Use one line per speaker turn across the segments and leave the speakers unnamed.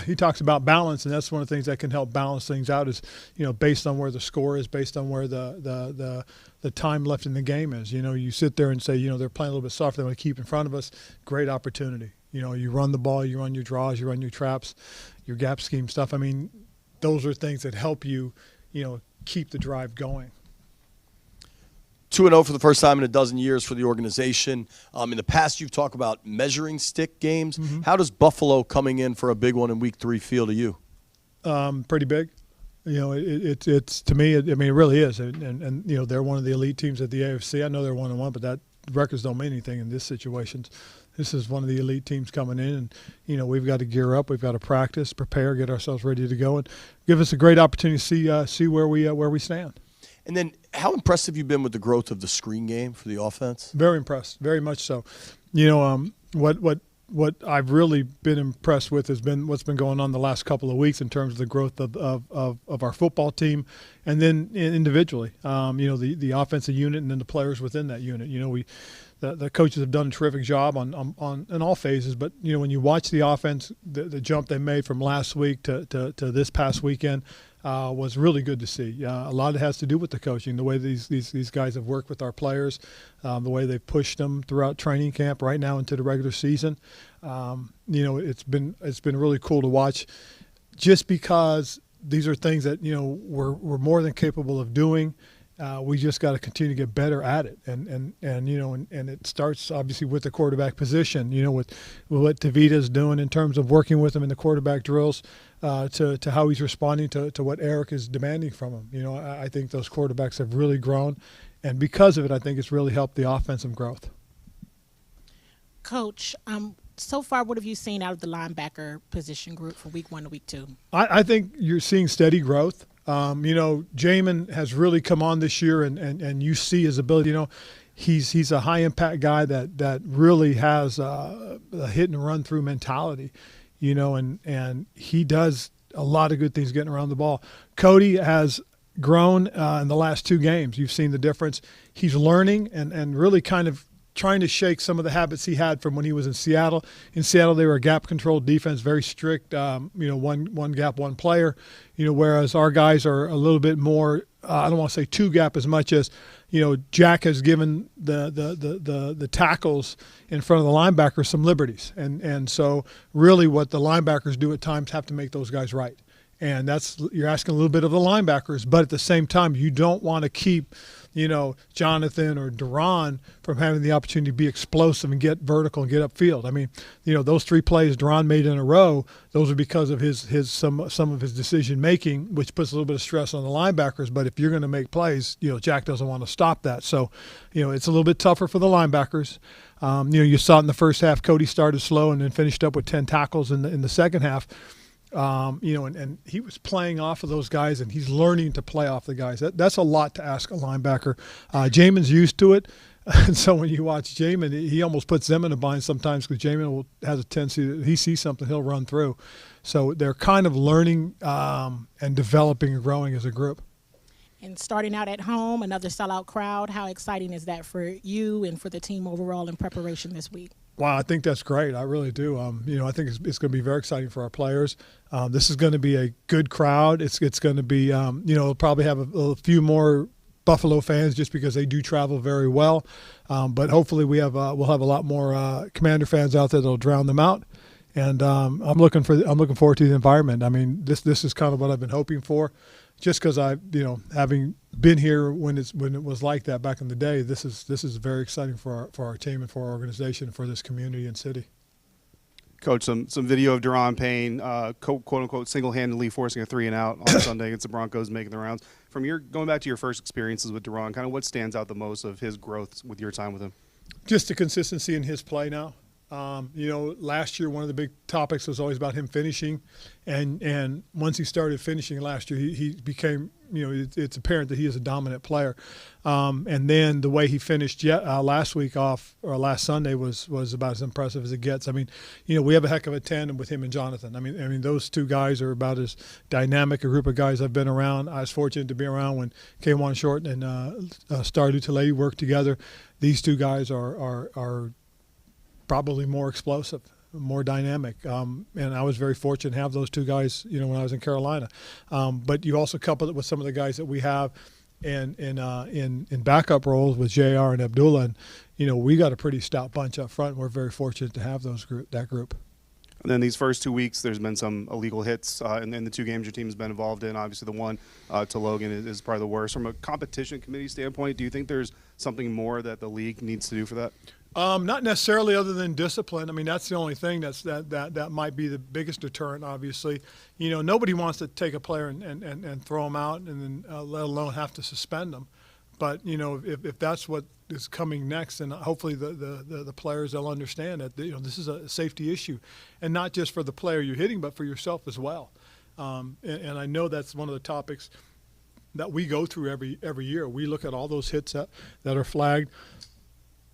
he talks about balance, and that's one of the things that can help balance things out is, based on where the score is, based on where the time left in the game is. You sit there and say, they're playing a little bit softer. They want to keep in front of us. Great opportunity. You run the ball, you run your draws, you run your traps, your gap scheme stuff. I mean, those are things that help you, keep the drive going.
2-0 for the first time in a dozen years for the organization. In the past, you've talked about measuring stick games.
Mm-hmm.
How does Buffalo coming in for a big one in Week 3 feel to you?
Pretty big. It's to me. It really is, and they're one of the elite teams at the AFC. I know they're 1-1, but that records don't mean anything in this situation. This is one of the elite teams coming in, and we've got to gear up. We've got to practice, prepare, get ourselves ready to go, and give us a great opportunity to see where we stand.
And then, how impressed have you been with the growth of the screen game for the offense?
Very impressed, very much so. What I've really been impressed with has been what's been going on the last couple of weeks in terms of the growth of our football team, and then individually, the offensive unit and then the players within that unit. The coaches have done a terrific job on in all phases, but when you watch the offense, the jump they made from last week to this past weekend was really good to see. A lot of it has to do with the coaching, the way these guys have worked with our players, the way they've pushed them throughout training camp right now into the regular season. It's been really cool to watch, just because these are things that we're more than capable of doing. We just got to continue to get better at it, and it starts obviously with the quarterback position. With what Tavita's doing in terms of working with him in the quarterback drills, to how he's responding to what Eric is demanding from him. I think those quarterbacks have really grown, and because of it, I think it's really helped the offensive growth.
Coach, so far, what have you seen out of the linebacker position group from Week 1 to Week 2?
I think you're seeing steady growth. Jamin has really come on this year, and you see his ability. He's a high impact guy that really has a hit and run through mentality, and he does a lot of good things getting around the ball. Cody has grown in the last 2 games. You've seen the difference. He's learning and really kind of trying to shake some of the habits he had from when he was in Seattle. In Seattle, they were a gap-controlled defense, very strict, one gap, one player, whereas our guys are a little bit more, I don't want to say two-gap as much as, Jack has given the tackles in front of the linebackers some liberties. And so really what the linebackers do at times have to make those guys right. And you're asking a little bit of the linebackers, but at the same time, you don't want to keep, Jonathan or Duran from having the opportunity to be explosive and get vertical and get upfield. I mean, those 3 plays Duran made in a row, those are because of some of his decision making, which puts a little bit of stress on the linebackers. But if you're going to make plays, Jack doesn't want to stop that. So, it's a little bit tougher for the linebackers. You saw it in the first half. Cody started slow and then finished up with 10 tackles in the second half. And he was playing off of those guys, and he's learning to play off the guys. That's a lot to ask a linebacker. Jamin's used to it, and so when you watch Jamin, he almost puts them in a bind sometimes because Jamin has a tendency that he sees something, he'll run through. So they're kind of learning and developing and growing as a group.
And starting out at home, another sellout crowd, how exciting is that for you and for the team overall in preparation this week?
Wow, I think that's great. I really do. I think it's going to be very exciting for our players. This is going to be a good crowd. It's going to be, it'll probably have a few more Buffalo fans just because they do travel very well. But hopefully we'll have a lot more Commander fans out there that'll drown them out. And I'm looking forward to the environment. I mean, this is kind of what I've been hoping for. Just because having been here when it was like that back in the day, this is very exciting for our team and for our organization and for this community and city.
Coach, some video of Daron Payne, quote unquote, single-handedly forcing a 3-and-out on Sunday against the Broncos, making the rounds. From going back to your first experiences with Daron, kind of what stands out the most of his growth with your time with him?
Just the consistency in his play now. Last year one of the big topics was always about him finishing, and once he started finishing last year, he became, it's apparent that he is a dominant player. And then the way he finished last week off, or last Sunday, was about as impressive as it gets. I mean, we have a heck of a tandem with him and Jonathan. I mean, those 2 guys are about as dynamic a group of guys I've been around. I was fortunate to be around when K'Wan Short and Star Lutulele worked together. These 2 guys are probably more explosive. more dynamic. And I was very fortunate to have those two guys, when I was in Carolina. But you also couple it with some of the guys that we have in backup roles with JR and Abdullah, and we got a pretty stout bunch up front. And we're very fortunate to have that group.
And then these first 2 weeks, there's been some illegal hits in the two games your team's been involved in. Obviously, the one to Logan is probably the worst. From a competition committee standpoint, do you think there's something more that the league needs to do for that?
Not necessarily, other than discipline. I mean, that's the only thing that might be the biggest deterrent. Obviously, nobody wants to take a player and throw them out, and then let alone have to suspend them. But if that's what is coming next, and hopefully the players, they'll understand that this is a safety issue, and not just for the player you're hitting, but for yourself as well. And I know that's one of the topics that we go through every year. We look at all those hits that are flagged.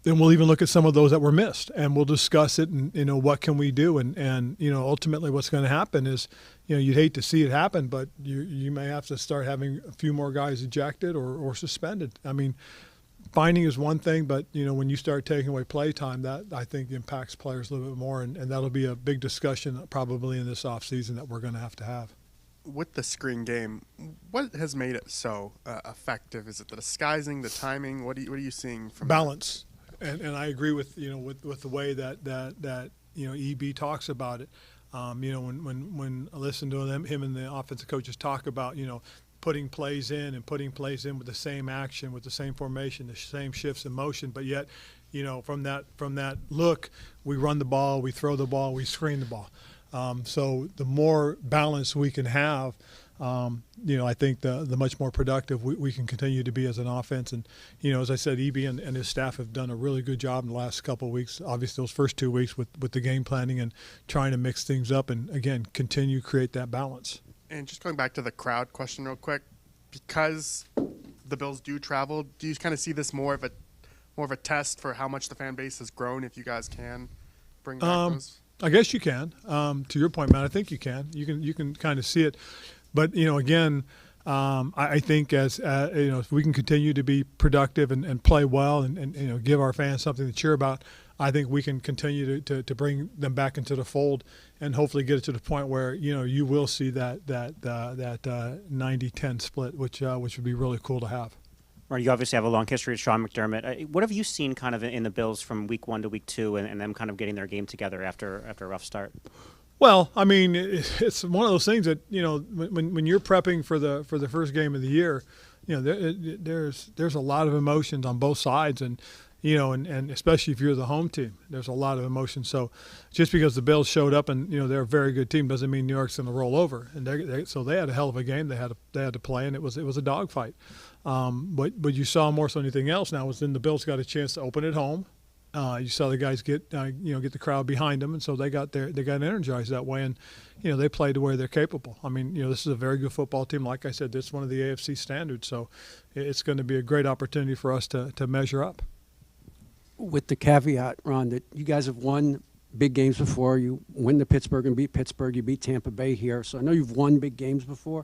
Then we'll even look at some of those that were missed, and we'll discuss it, and what can we do, and ultimately what's going to happen is, you'd hate to see it happen, but you may have to start having a few more guys ejected or suspended. I mean, finding is one thing, but when you start taking away play time, that I think impacts players a little bit more, and that'll be a big discussion probably in this offseason that we're going to have.
With the screen game, what has made it so effective? Is it the disguising, the timing? What are you seeing from
balance? And I agree with with the way that EB talks about it. When I listen to him and the offensive coaches talk about putting plays in with the same action, with the same formation, the same shifts in motion, but yet from that look, we run the ball, we throw the ball, we screen the ball. So the more balance we can have, I think the much more productive we can continue to be as an offense. And, as I said, EB and his staff have done a really good job in the last couple of weeks, obviously those first 2 weeks with the game planning and trying to mix things up and, again, continue to create that balance.
And just going back to the crowd question real quick, because the Bills do travel, do you kind of see this more of a test for how much the fan base has grown, if you guys can bring back those?
I guess you can. To your point, Matt, I think you can. You can kind of see it. But, again, I think as if we can continue to be productive and play well and give our fans something to cheer about, I think we can continue to bring them back into the fold and hopefully get it to the point where, you will see that 90-10 split, which would be really cool to have.
Right, you obviously have a long history with Sean McDermott. What have you seen kind of in the Bills from week 1 to week 2 and them kind of getting their game together after a rough start?
Well, I mean, it's one of those things that when you're prepping for the first game of the year, there's a lot of emotions on both sides, and and especially if you're the home team, there's a lot of emotion. So just because the Bills showed up and they're a very good team doesn't mean New York's going to roll over. And so they had a hell of a game they had to play, and it was a dogfight. But you saw more so than anything else now was then the Bills got a chance to open at home. You saw the guys get the crowd behind them, and so they got energized that way, and they played to where they're capable. I mean, this is a very good football team. Like I said, this is one of the AFC standards, so it's going to be a great opportunity for us to measure up.
With the caveat, Ron, that you guys have won big games before. You win to Pittsburgh and beat Pittsburgh. You beat Tampa Bay here, so I know you've won big games before.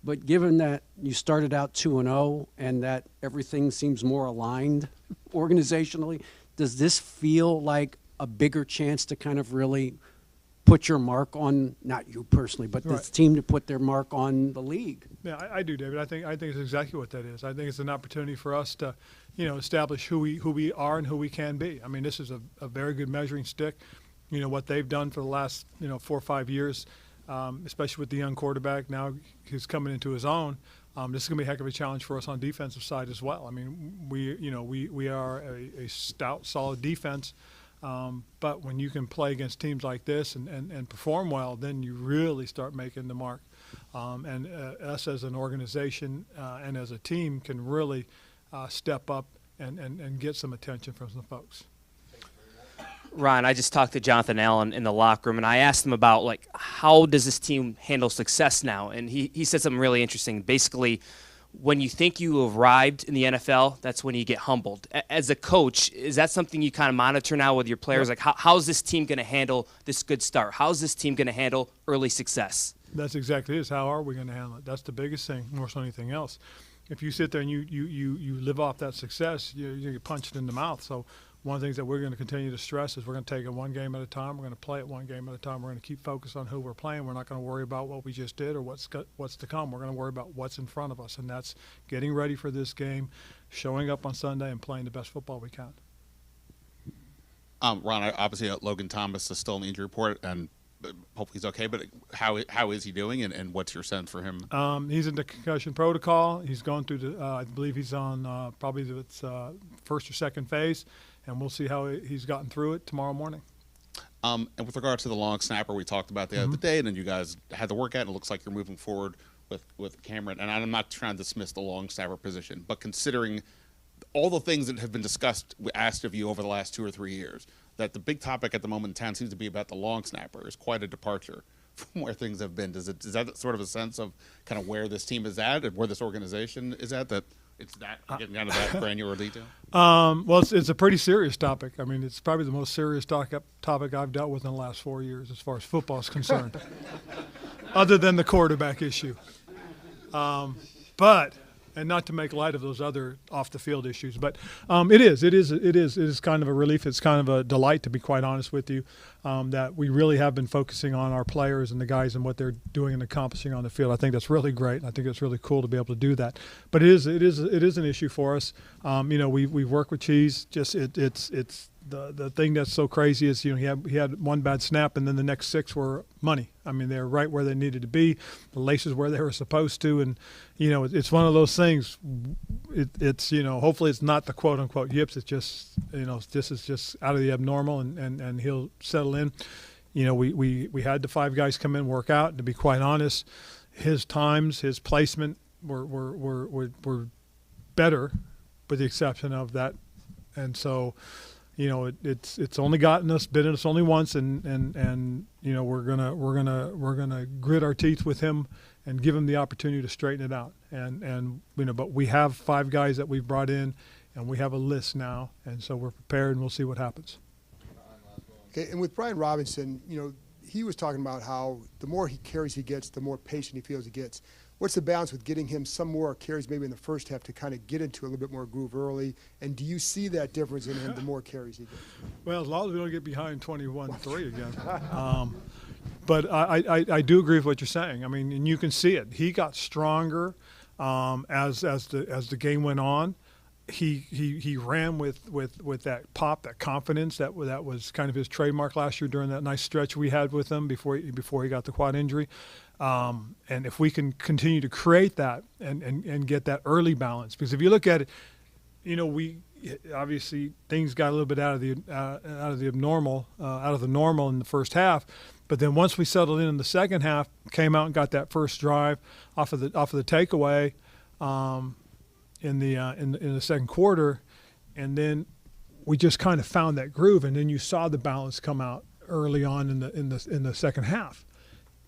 But given that you started out 2-0 and that everything seems more aligned organizationally, does this feel like a bigger chance to kind of really put your mark on, not you personally, but this team to put their mark on the league?
Yeah, I do, David. I think it's exactly what that is. I think it's an opportunity for us to, establish who we are and who we can be. I mean, this is a very good measuring stick. What they've done for the last 4 or 5 years, especially with the young quarterback now who's coming into his own. This is going to be a heck of a challenge for us on defensive side as well. I mean, we are a stout, solid defense, but when you can play against teams like this and perform well, then you really start making the mark. And us as an organization and as a team can really step up and get some attention from some folks.
Ron, I just talked to Jonathan Allen in the locker room, and I asked him about, how does this team handle success now? And he said something really interesting. Basically, when you think you have arrived in the NFL, that's when you get humbled. As a coach, is that something you kind of monitor now with your players?
Yep.
How's this team going to handle this good start? How's this team going to handle early success?
That's exactly it. How are we going to handle it? That's the biggest thing, more so than anything else. If you sit there and you live off that success, you get punched in the mouth. So one of the things that we're going to continue to stress is we're going to take it one game at a time. We're going to play it one game at a time. We're going to keep focused on who we're playing. We're not going to worry about what we just did or what's to come. We're going to worry about what's in front of us, and that's getting ready for this game, showing up on Sunday, and playing the best football we can.
Ron, obviously Logan Thomas is still in the injury report, and hopefully he's okay. But how is he doing, and what's your sense for him?
He's in the concussion protocol. He's going through the. I believe he's on probably its first or second phase, and we'll see how he's gotten through it tomorrow morning.
And with regard to the long snapper, we talked about the other day, and then you guys had the workout, and it looks like you're moving forward with Cameron. And I'm not trying to dismiss the long snapper position, but considering all the things that have been discussed, asked of you over the last 2 or 3 years, that the big topic at the moment in town seems to be about the long snapper is quite a departure from where things have been. Is that sort of a sense of kind of where this team is at and where this organization is at, that it's that getting down to that granular detail?
Well, it's a pretty serious topic. I mean, it's probably the most serious topic I've dealt with in the last 4 years as far as football is concerned, other than the quarterback issue. And not to make light of those other off-the-field issues, but it is kind of a relief. It's kind of a delight, to be quite honest with you, that we really have been focusing on our players and the guys and what they're doing and accomplishing on the field. I think that's really great, and I think it's really cool to be able to do that. But it is an issue for us. We work with Cheese. Just it's the thing that's so crazy is, he had one bad snap, and then the next 6 were money. I mean, they're right where they needed to be, the laces where they were supposed to, and it's one of those things. It's hopefully it's not the quote unquote yips. It's just this is just out of the abnormal, and he'll settle in. We had the 5 guys come in, work out, and to be quite honest, his times, his placement were better, with the exception of that, and so. It's only bitten us only once, and we're gonna grit our teeth with him and give him the opportunity to straighten it out. But we have 5 guys that we've brought in, and we have a list now, and so we're prepared, and we'll see what happens.
Okay, and with Brian Robinson, he was talking about how the more carries he gets, the more patient he feels he gets. What's the balance with getting him some more carries maybe in the first half to kind of get into a little bit more groove early? And do you see that difference in him the more carries he gets?
Well, as long as we don't get behind 21-3 again. But I do agree with what you're saying. I mean, and you can see it. He got stronger as the game went on. He ran with that pop, that confidence that was kind of his trademark last year during that nice stretch we had with him before he got the quad injury. And if we can continue to create that and get that early balance, because if you look at it, we obviously things got a little bit out of the normal in the first half, but then once we settled in the second half, came out and got that first drive off of the takeaway in the second quarter, and then we just kind of found that groove, and then you saw the balance come out early on in the second half.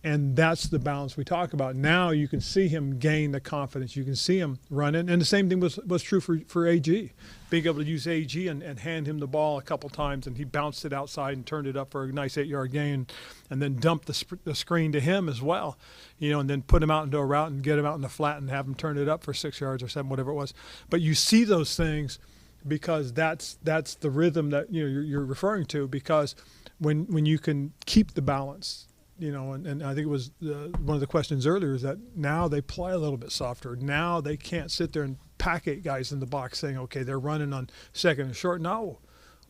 And that's the balance we talk about. Now you can see him gain the confidence. You can see him running. And the same thing was true for AG. Being able to use AG and hand him the ball a couple times, and he bounced it outside and turned it up for a nice 8-yard gain, and then dumped the screen to him as well, and then put him out into a route and get him out in the flat and have him turn it up for 6 yards or 7, whatever it was. But you see those things because that's the rhythm that you're referring to, because when you can keep the balance, and I think it was one of the questions earlier is that now they play a little bit softer. Now they can't sit there and pack 8 guys in the box saying, okay, they're running on second and short. No,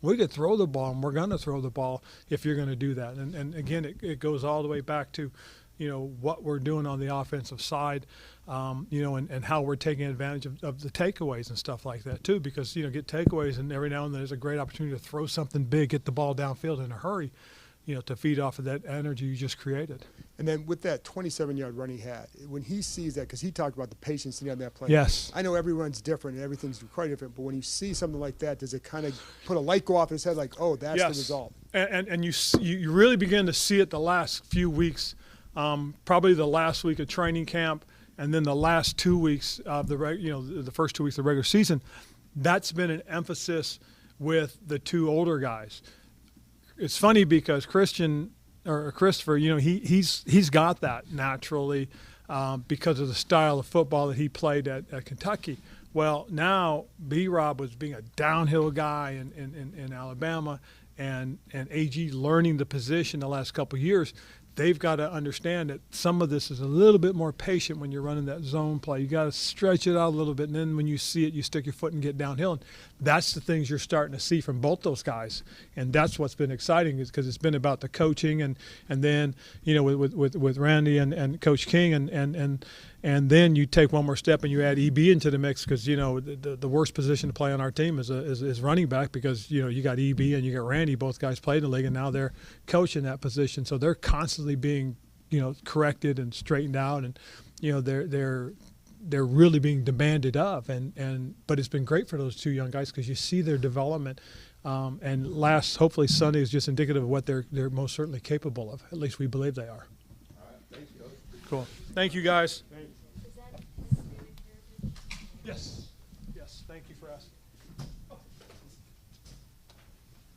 we could throw the ball, and we're going to throw the ball if you're going to do that. And again, it goes all the way back to, what we're doing on the offensive side, and how we're taking advantage of the takeaways and stuff like that too, because, get takeaways, and every now and then there's a great opportunity to throw something big, get the ball downfield in a hurry, to feed off of that energy you just created.
And then with that 27-yard run he had, when he sees that, because he talked about the patience he had on that play.
Yes.
I know every run's different and everything's quite different, but when you see something like that, does it kind of put a light go off in his head like, oh, that's the result?
And you really begin to see it the last few weeks, probably the last week of training camp, and then the last 2 weeks of the first 2 weeks of the regular season. That's been an emphasis with the 2 older guys. It's funny because Christopher, he's got that naturally because of the style of football that he played at Kentucky. Well, now B-Rob was being a downhill guy in Alabama, and AG learning the position the last couple of years. They've got to understand that some of this is a little bit more patient when you're running that zone play. You got to stretch it out a little bit, and then when you see it, you stick your foot and get downhill. And that's the things you're starting to see from both those guys, and that's what's been exciting, is because it's been about the coaching, and then with Randy and Coach King, and then you take one more step and you add EB into the mix, because the worst position to play on our team is running back, because you got EB and you got Randy, both guys played in the league, and now they're coaching that position, so they're constantly being corrected and straightened out, and they're really being demanded of, but it's been great for those two young guys because you see their development, and hopefully Sunday is just indicative of what they're most certainly capable of. At least we believe they are. Cool. Thank you, guys. Yes.